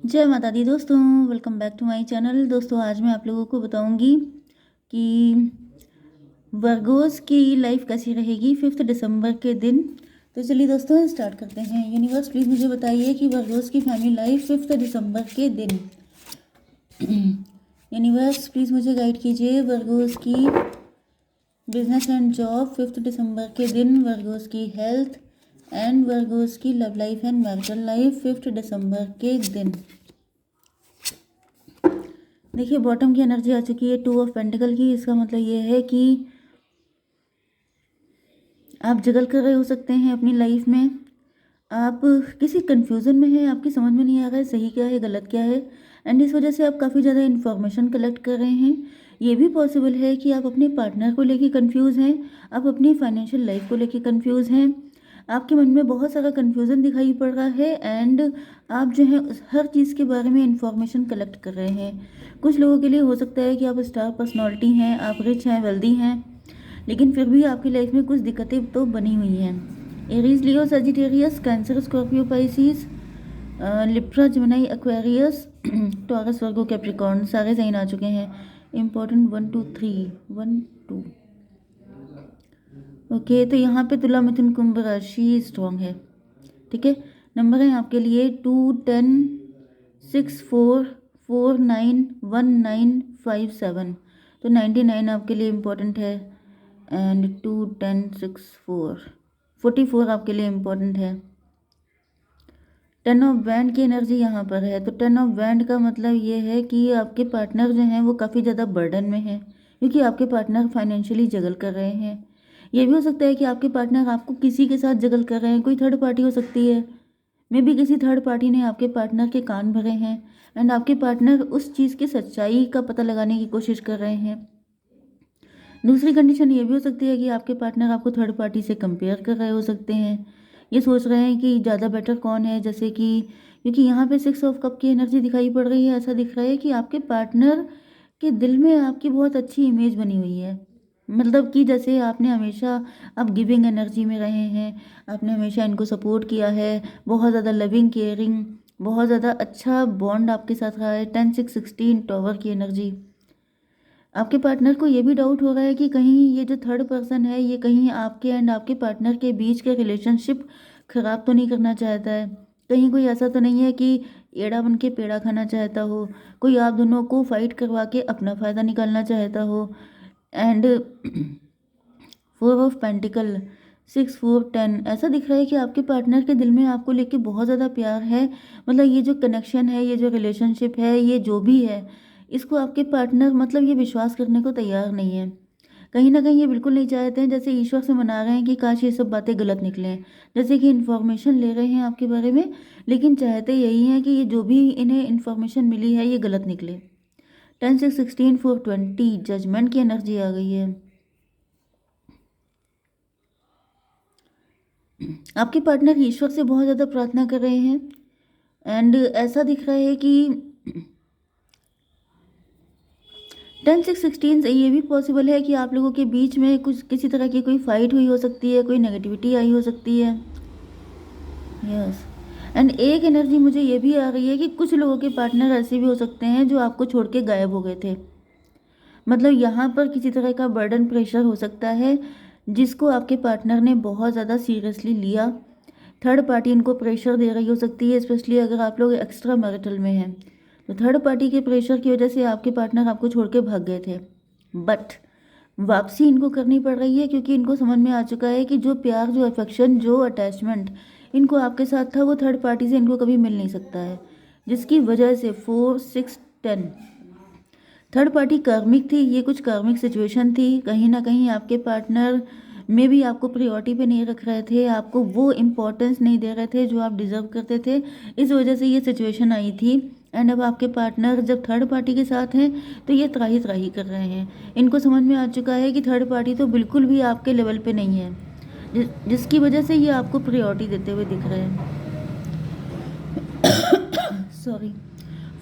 जय माता दी दोस्तों, welcome back to my channel. दोस्तों आज मैं आप लोगों को बताऊंगी कि वर्गोस की लाइफ कैसी रहेगी 5 दिसंबर के दिन। तो चलिए दोस्तों स्टार्ट करते हैं। यूनिवर्स प्लीज़ मुझे बताइए कि वर्गोस की फैमिली लाइफ 5 दिसंबर के दिन। यूनिवर्स प्लीज़ मुझे गाइड कीजिए वर्गोस की बिजनेस एंड जॉब 5 दिसंबर के दिन, वर्गोस की हेल्थ एंड वर्गोस की love life and marital life 5 दिसंबर के दिन। देखिए बॉटम की एनर्जी आ चुकी है 2 ऑफ पेंटिकल की। इसका मतलब ये है कि आप जगल कर रहे हो सकते हैं अपनी लाइफ में। आप किसी कंफ्यूजन में हैं, आपकी समझ में नहीं आ रहा है सही क्या है गलत क्या है, एंड इस वजह से आप काफ़ी ज़्यादा इन्फॉर्मेशन कलेक्ट कर रहे हैं। ये भी पॉसिबल है कि आप अपने पार्टनर को लेके कंफ्यूज हैं, आप अपनी फाइनेंशियल लाइफ को लेके कंफ्यूज हैं। आपके मन में बहुत सारा कंफ्यूजन दिखाई पड़ रहा है एंड आप जो है हर चीज़ के बारे में इंफॉर्मेशन कलेक्ट कर रहे हैं। कुछ लोगों के लिए हो सकता है कि आप स्टार पर्सनालिटी हैं, आप रिच हैं, वेल्दी हैं, लेकिन फिर भी आपकी लाइफ में कुछ दिक्कतें तो बनी हुई हैं। Aries, Leo, Sagittarius, Cancer, Scorpio, Pisces, Libra, Gemini, Aquarius, Taurus, Virgo, Capricorn सारे साइन आ चुके हैं। इम्पोर्टेंट 1 2 3 1 2। ओके, तो यहाँ पे तुला, मिथुन, कुंभ राशि स्ट्रॉन्ग है। ठीक है, नंबर है आपके लिए 2 10 6 4 4 9 1 9 5 7। तो 99 आपके लिए इम्पोर्टेंट है एंड 2 10 6 4 44 आपके लिए इम्पोर्टेंट है। 10 ऑफ बैंड की एनर्जी यहाँ पर है। तो 10 ऑफ बैंड का मतलब ये है कि आपके पार्टनर जो हैं वो काफ़ी ज़्यादा बर्डन में हैं, क्योंकि आपके पार्टनर फाइनेंशियली जगल कर रहे हैं। ये भी हो सकता है कि आपके पार्टनर आपको किसी के साथ जगल कर रहे हैं, कोई थर्ड पार्टी हो सकती है। मे बी किसी थर्ड पार्टी ने आपके पार्टनर के कान भरे हैं एंड आपके पार्टनर उस चीज़ की सच्चाई का पता लगाने की कोशिश कर रहे हैं। दूसरी कंडीशन ये भी हो सकती है कि आपके पार्टनर आपको थर्ड पार्टी से कंपेयर कर रहे हो सकते हैं। ये सोच रहे हैं कि ज़्यादा बेटर कौन है, जैसे कि क्योंकि यहाँ पे 6 ऑफ कप की एनर्जी दिखाई पड़ रही है। ऐसा दिख रहा है कि आपके पार्टनर के दिल में आपकी बहुत अच्छी इमेज बनी हुई है। मतलब कि जैसे आपने हमेशा, आप गिविंग एनर्जी में रहे हैं, आपने हमेशा इनको सपोर्ट किया है, बहुत ज़्यादा लविंग केयरिंग, बहुत ज़्यादा अच्छा बॉन्ड आपके साथ रहा है। 10 6 16 टॉवर की एनर्जी। आपके पार्टनर को ये भी डाउट हो रहा है कि कहीं ये जो थर्ड पर्सन है ये कहीं आपके एंड आपके पार्टनर के बीच के रिलेशनशिप खराब तो नहीं करना चाहता है। कहीं कोई ऐसा तो नहीं है कि एड़ा बन के पेड़ा खाना चाहता हो, कोई आप दोनों को फाइट करवा के अपना फ़ायदा निकालना चाहता हो। एंड 4 ऑफ पेंटिकल, 6 4 10 ऐसा दिख रहा है कि आपके पार्टनर के दिल में आपको लेके बहुत ज़्यादा प्यार है। मतलब ये जो कनेक्शन है, ये जो रिलेशनशिप है, ये जो भी है, इसको आपके पार्टनर मतलब ये विश्वास करने को तैयार नहीं है। कहीं ना कहीं ये बिल्कुल नहीं चाहते हैं, जैसे ईश्वर से मना रहे हैं कि काश ये सब बातें गलत निकलें, जैसे कि इन्फॉर्मेशन ले रहे हैं आपके बारे में, लेकिन चाहते यही हैं कि ये जो भी इन्हें इन्फॉर्मेशन मिली है ये गलत निकले। 10 6 16 4 20 जजमेंट की एनर्जी आ गई है। आपके पार्टनर ईश्वर से बहुत ज़्यादा प्रार्थना कर रहे हैं एंड ऐसा दिख रहा है कि 10 6 16 से ये भी पॉसिबल है कि आप लोगों के बीच में कुछ किसी तरह की कोई फाइट हुई हो सकती है, कोई नेगेटिविटी आई हो सकती है। यस, एंड एक एनर्जी मुझे ये भी आ रही है कि कुछ लोगों के पार्टनर ऐसे भी हो सकते हैं जो आपको छोड़ के गायब हो गए थे। मतलब यहाँ पर किसी तरह का बर्डन प्रेशर हो सकता है जिसको आपके पार्टनर ने बहुत ज़्यादा सीरियसली लिया। थर्ड पार्टी इनको प्रेशर दे रही हो सकती है, स्पेशली अगर आप लोग एक्स्ट्रा मैरिटल में हैं। तो थर्ड पार्टी के प्रेशर की वजह से आपके पार्टनर आपको छोड़ के भाग गए थे, बट वापसी इनको करनी पड़ रही है क्योंकि इनको समझ में आ चुका है कि जो प्यार, जो अफेक्शन, जो अटैचमेंट इनको आपके साथ था वो थर्ड पार्टी से इनको कभी मिल नहीं सकता है, जिसकी वजह से 4 6 10 थर्ड पार्टी कार्मिक थी। ये कुछ कार्मिक सिचुएशन थी। कहीं ना कहीं आपके पार्टनर में भी आपको प्रायोरिटी पे नहीं रख रहे थे, आपको वो इम्पोर्टेंस नहीं दे रहे थे जो आप डिज़र्व करते थे। इस वजह से ये सिचुएशन आई थी। एंड अब आपके पार्टनर जब थर्ड पार्टी के साथ हैं तो ये त्राही त्राही कर रहे हैं। इनको समझ में आ चुका है कि थर्ड पार्टी तो बिल्कुल भी आपके लेवल पे नहीं है, जिसकी वजह से ये आपको प्रायोरिटी देते हुए दिख रहे हैं। सॉरी।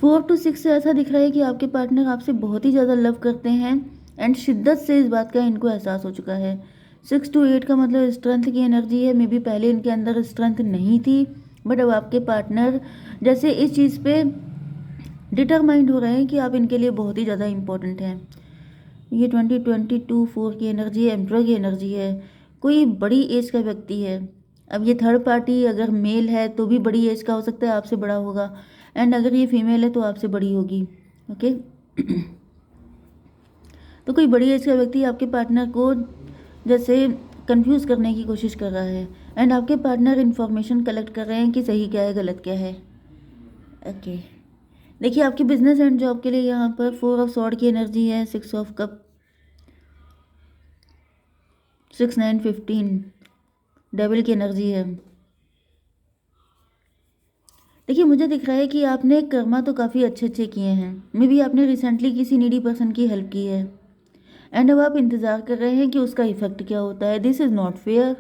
4 to 6 से ऐसा दिख रहा है कि आपके पार्टनर आपसे बहुत ही ज़्यादा लव करते हैं एंड शिद्दत से इस बात का इनको एहसास हो चुका है। 6 to 8 का मतलब स्ट्रेंथ की एनर्जी है। मे बी पहले इनके अंदर स्ट्रेंथ नहीं थी, बट अब आपके पार्टनर जैसे इस चीज़ पे डिटरमाइंड हो रहे हैं कि आप इनके लिए बहुत ही ज़्यादा इम्पोर्टेंट हैं। ये 2022 4 की एनर्जी है, एम्परर की एनर्जी है, कोई बड़ी एज का व्यक्ति है। अब ये थर्ड पार्टी अगर मेल है तो भी बड़ी एज का हो सकता है, आपसे बड़ा होगा, एंड अगर ये फीमेल है तो आपसे बड़ी होगी। ओके तो कोई बड़ी एज का व्यक्ति आपके पार्टनर को जैसे कंफ्यूज करने की कोशिश कर रहा है, एंड आपके पार्टनर इन्फॉर्मेशन कलेक्ट कर रहे हैं कि सही क्या है गलत क्या है। ओके देखिए आपकी बिजनेस एंड जॉब के लिए यहाँ पर 4 ऑफ सॉर्ड की एनर्जी है, 6 ऑफ कप, 6 9 15 डेविल की एनर्जी है। देखिए मुझे दिख रहा है कि आपने कर्मा तो काफ़ी अच्छे अच्छे किए हैं, मे बी आपने रिसेंटली किसी नीडी पर्सन की हेल्प की है, एंड अब आप इंतज़ार कर रहे हैं कि उसका इफ़ेक्ट क्या होता है। This is not fair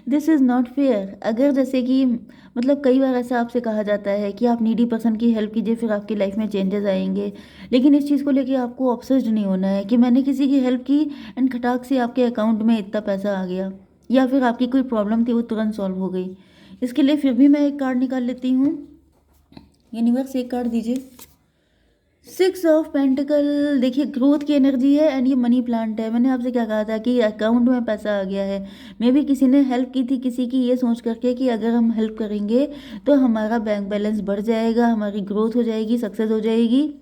this is not fair. अगर जैसे कि मतलब कई बार ऐसा आपसे कहा जाता है कि आप नीडी पर्सन की हेल्प कीजिए फिर आपकी लाइफ में चेंजेस आएंगे, लेकिन इस चीज़ को लेके आपको ऑब्सेस्ड नहीं होना है कि मैंने किसी की हेल्प की एंड खटाक से आपके अकाउंट में इतना पैसा आ गया, या फिर आपकी कोई प्रॉब्लम थी वो तुरंत सॉल्व हो गई। इसके लिए फिर भी मैं एक कार्ड निकाल लेती हूँ। यूनिवर्स एक कार्ड दीजिए। 6 ऑफ पेंटिकल, देखिए ग्रोथ की एनर्जी है, एंड ये मनी प्लांट है। मैंने आपसे क्या कहा था कि अकाउंट में पैसा आ गया है। मे भी किसी ने हेल्प की थी किसी की, ये सोच करके कि अगर हम हेल्प करेंगे तो हमारा बैंक बैलेंस बढ़ जाएगा, हमारी ग्रोथ हो जाएगी, सक्सेस हो जाएगी।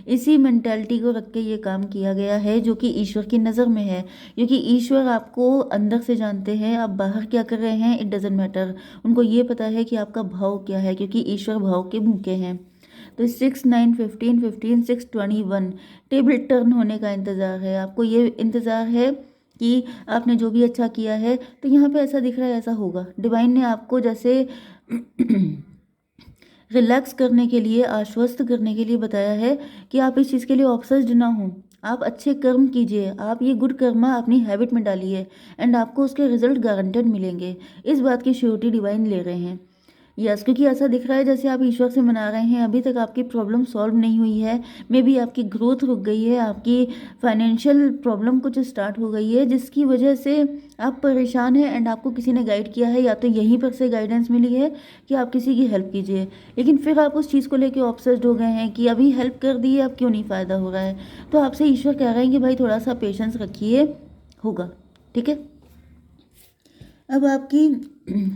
इसी मेंटालिटी को रख के ये काम किया गया है, जो कि ईश्वर की नज़र में है, क्योंकि ईश्वर आपको अंदर से जानते हैं। आप बाहर क्या कर रहे हैं इट डजेंट मैटर, उनको ये पता है कि आपका भाव क्या है, क्योंकि ईश्वर भाव के भूखे हैं। तो 6 9 15 15 6 21 टेबल टर्न होने का इंतज़ार है आपको। ये इंतज़ार है कि आपने जो भी अच्छा किया है, तो यहाँ पे ऐसा दिख रहा है ऐसा होगा। डिवाइन ने आपको जैसे रिलैक्स करने के लिए, आश्वस्त करने के लिए बताया है कि आप इस चीज़ के लिए ऑब्सेस्ड ना हो। आप अच्छे कर्म कीजिए, आप ये गुड कर्मा अपनी हैबिट में डालिए, एंड आपको उसके रिजल्ट गारंटेड मिलेंगे। इस बात की श्योरिटी डिवाइन ले रहे हैं। यस, क्योंकि ऐसा दिख रहा है जैसे आप ईश्वर से मना रहे हैं, अभी तक आपकी प्रॉब्लम सॉल्व नहीं हुई है। मे बी आपकी ग्रोथ रुक गई है, आपकी फाइनेंशियल प्रॉब्लम कुछ स्टार्ट हो गई है, जिसकी वजह से आप परेशान हैं, एंड आपको किसी ने गाइड किया है, या तो यहीं पर से गाइडेंस मिली है कि आप किसी की हेल्प कीजिए, लेकिन फिर आप उस चीज़ को लेकर ऑब्सेस्ड हो गए हैं कि अभी हेल्प कर दी है, अब क्यों नहीं फ़ायदा हो रहा है। तो आपसे ईश्वर कह रहे हैं कि भाई थोड़ा सा पेशेंस रखिए, होगा, ठीक है। अब आपकी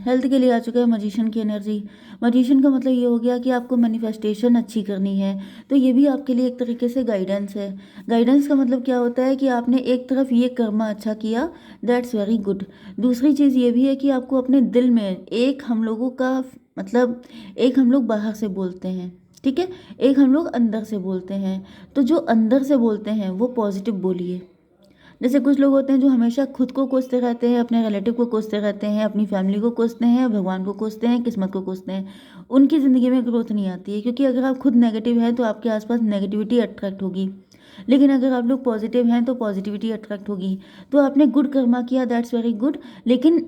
हेल्थ के लिए आ चुका है मजिशियन की एनर्जी। मजिशियन का मतलब ये हो गया कि आपको मैनिफेस्टेशन अच्छी करनी है, तो ये भी आपके लिए एक तरीके से गाइडेंस है। गाइडेंस का मतलब क्या होता है कि आपने एक तरफ ये कर्मा अच्छा किया, दैट्स वेरी गुड। दूसरी चीज़ ये भी है कि आपको अपने दिल में, एक हम लोगों का मतलब, एक हम लोग बाहर से बोलते हैं, ठीक है, एक हम लोग अंदर से बोलते हैं। तो जो अंदर से बोलते हैं वो पॉजिटिव बोलिए। जैसे कुछ लोग होते हैं जो हमेशा खुद को कोसते रहते हैं, अपने रिलेटिव को कोसते रहते हैं, अपनी फैमिली को कोसते हैं, भगवान को कोसते हैं, किस्मत को कोसते हैं, उनकी ज़िंदगी में ग्रोथ नहीं आती है। क्योंकि अगर आप खुद नेगेटिव हैं तो आपके आसपास नेगेटिविटी अट्रैक्ट होगी, लेकिन अगर आप लोग पॉजिटिव हैं तो पॉजिटिविटी अट्रैक्ट होगी। तो आपने गुड कर्मा किया, दैट्स वेरी गुड, लेकिन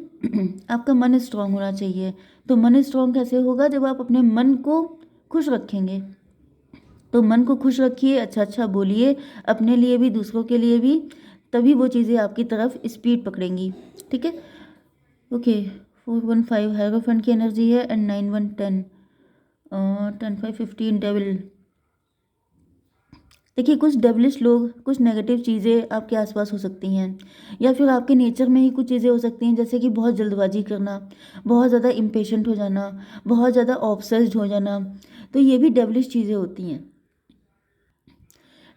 आपका मन स्ट्रांग होना चाहिए। तो मन स्ट्रांग कैसे होगा? जब आप अपने मन को खुश रखेंगे। तो मन को खुश रखिए, अच्छा अच्छा बोलिए, अपने लिए भी दूसरों के लिए भी, तभी वो चीज़ें आपकी तरफ स्पीड पकड़ेंगी, ठीक है। ओके 415 हायरोफेंट की एनर्जी है, एंड 9 1 10 10 5 15 डेविल। देखिए कुछ डेविलिश लोग, कुछ नेगेटिव चीज़ें आपके आसपास हो सकती हैं, या फिर आपके नेचर में ही कुछ चीज़ें हो सकती हैं, जैसे कि बहुत जल्दबाजी करना, बहुत ज़्यादा इम्पेशेंट हो जाना, बहुत ज़्यादा ऑब्सेस्ड हो जाना। तो ये भी डेविलिश चीज़ें होती हैं।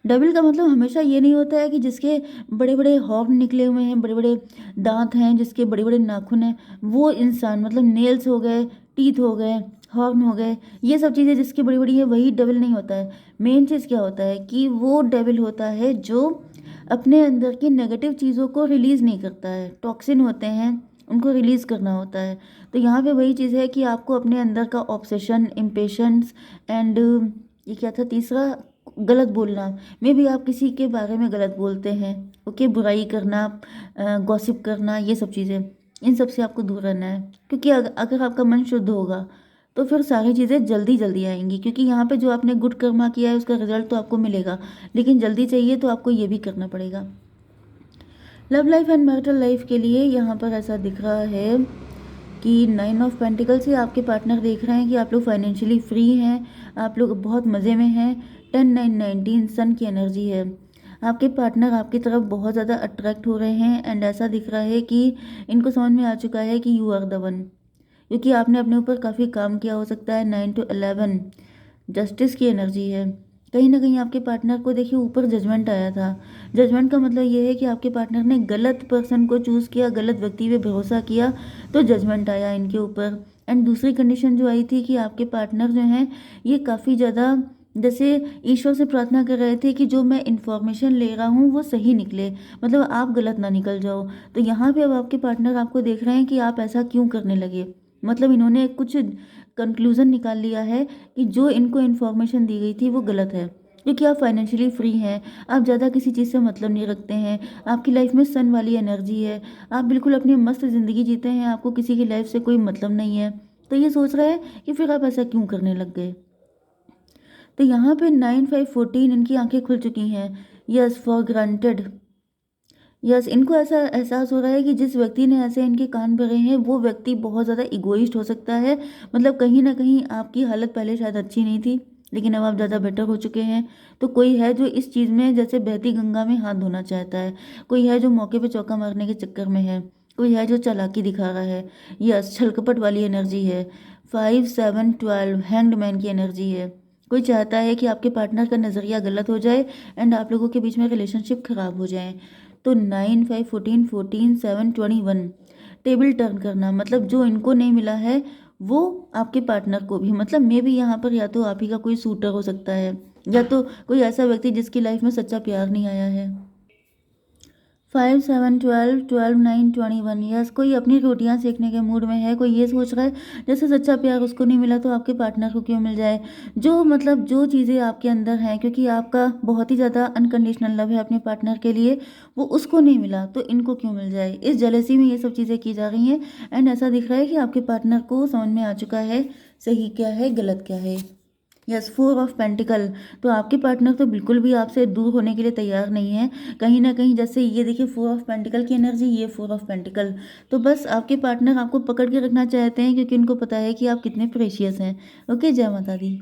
डेविल का मतलब हमेशा ये नहीं होता है कि जिसके बड़े बड़े हॉर्न निकले हुए हैं, बड़े बड़े दांत हैं, जिसके बड़े बड़े नाखून हैं, वो इंसान, मतलब नेल्स हो गए, टीथ हो गए, हॉर्न हो गए, ये सब चीज़ें जिसकी बड़ी बड़ी है वही डेविल नहीं होता है। मेन चीज़ क्या होता है कि वो डेविल होता है जो अपने अंदर की नेगेटिव चीज़ों को रिलीज़ नहीं करता है। टॉक्सिन होते हैं, उनको रिलीज़ करना होता है। तो यहाँ पे वही चीज़ है कि आपको अपने अंदर का ऑब्सेशन, इम्पेशंस, एंड ये क्या था तीसरा, गलत बोलना। मे भी आप किसी के बारे में गलत बोलते हैं, ओके, बुराई करना, गॉसिप करना, ये सब चीज़ें, इन सब से आपको दूर रहना है। क्योंकि अगर आपका मन शुद्ध होगा तो फिर सारी चीज़ें जल्दी जल्दी आएंगी, क्योंकि यहाँ पे जो आपने गुड कर्मा किया है उसका रिजल्ट तो आपको मिलेगा, लेकिन जल्दी चाहिए तो आपको ये भी करना पड़ेगा। Love life and marital life के लिए यहाँ पर ऐसा दिख रहा है कि 9 ऑफ पेंटिकल से आपके पार्टनर देख रहे हैं कि आप लोग फाइनेंशियली फ्री हैं, आप लोग बहुत मज़े में हैं। 10 9 19 सन की एनर्जी है। आपके पार्टनर आपकी तरफ बहुत ज़्यादा अट्रैक्ट हो रहे हैं एंड ऐसा दिख रहा है कि इनको समझ में आ चुका है कि यू आर द वन, क्योंकि आपने अपने ऊपर काफ़ी काम किया हो सकता है। 9 to 11 जस्टिस की एनर्जी है। कहीं ना कहीं आपके पार्टनर को देखिए ऊपर जजमेंट आया था। जजमेंट का मतलब ये है कि आपके पार्टनर ने गलत पर्सन को चूज़ किया, गलत व्यक्ति पे भरोसा किया, तो जजमेंट आया इनके ऊपर। एंड दूसरी कंडीशन जो आई थी कि आपके पार्टनर जो हैं ये काफ़ी ज़्यादा जैसे ईश्वर से प्रार्थना कर रहे थे कि जो मैं इन्फॉर्मेशन ले रहा हूँ वो सही निकले, मतलब आप गलत ना निकल जाओ। तो यहाँ पे अब आपके पार्टनर आपको देख रहे हैं कि आप ऐसा क्यों करने लगे, मतलब इन्होंने कुछ कंक्लूज़न निकाल लिया है कि जो इनको इन्फॉर्मेशन दी गई थी वो गलत है, क्योंकि आप फाइनेंशियली फ्री हैं, आप ज़्यादा किसी चीज़ से मतलब नहीं रखते हैं, आपकी लाइफ में सन वाली एनर्जी है, आप बिल्कुल अपनी मस्त ज़िंदगी जीते हैं, आपको किसी की लाइफ से कोई मतलब नहीं है। तो ये सोच रहा है कि फिर आप ऐसा क्यों करने लग गए। तो यहाँ पे 9 5 14 इनकी आंखें खुल चुकी हैं। Yes, for granted. यस, इनको ऐसा एहसास हो रहा है कि जिस व्यक्ति ने ऐसे इनके कान भरे हैं वो व्यक्ति बहुत ज़्यादा इगोइस्ट हो सकता है। मतलब कहीं ना कहीं आपकी हालत पहले शायद अच्छी नहीं थी, लेकिन अब आप ज़्यादा बेटर हो चुके हैं। तो कोई है जो इस चीज़ में जैसे बहती गंगा में हाथ धोना चाहता है, कोई है जो मौके पे चौका मारने के चक्कर में है, कोई है जो चालाकी दिखा रहा है। यस, छलकपट वाली एनर्जी है। 5 7 12 हैंग्ड मैन की एनर्जी है। कोई चाहता है कि आपके पार्टनर का नज़रिया गलत हो जाए एंड आप लोगों के बीच में रिलेशनशिप खराब हो जाए। तो 9 5 14 14 7 21 टेबल टर्न करना, मतलब जो इनको नहीं मिला है वो आपके पार्टनर को भी, मतलब मे भी यहाँ पर या तो आप ही का कोई सूटर हो सकता है या तो कोई ऐसा व्यक्ति जिसकी लाइफ में सच्चा प्यार नहीं आया है। 5 7 12 12 9 21 यस, कोई अपनी रोटियां सेकने के मूड में है, कोई ये सोच रहा है जैसे सच्चा प्यार उसको नहीं मिला तो आपके पार्टनर को क्यों मिल जाए। जो मतलब जो चीज़ें आपके अंदर हैं, क्योंकि आपका बहुत ही ज़्यादा अनकंडीशनल लव है अपने पार्टनर के लिए, वो उसको नहीं मिला तो इनको क्यों मिल जाए, इस जेलेसी में ये सब चीज़ें की जा रही हैं। एंड ऐसा दिख रहा है कि आपके पार्टनर को समझ में आ चुका है सही क्या है गलत क्या है। Yes, 4 of pentacle. तो आपके पार्टनर तो बिल्कुल भी आपसे दूर होने के लिए तैयार नहीं है। कहीं ना कहीं जैसे ये देखिए 4 ऑफ पेंटिकल की एनर्जी, ये 4 ऑफ पेंटिकल, तो बस आपके पार्टनर आपको पकड़ के रखना चाहते हैं क्योंकि उनको पता है कि आप कितने प्रेशियस हैं। ओके, जय माता दी।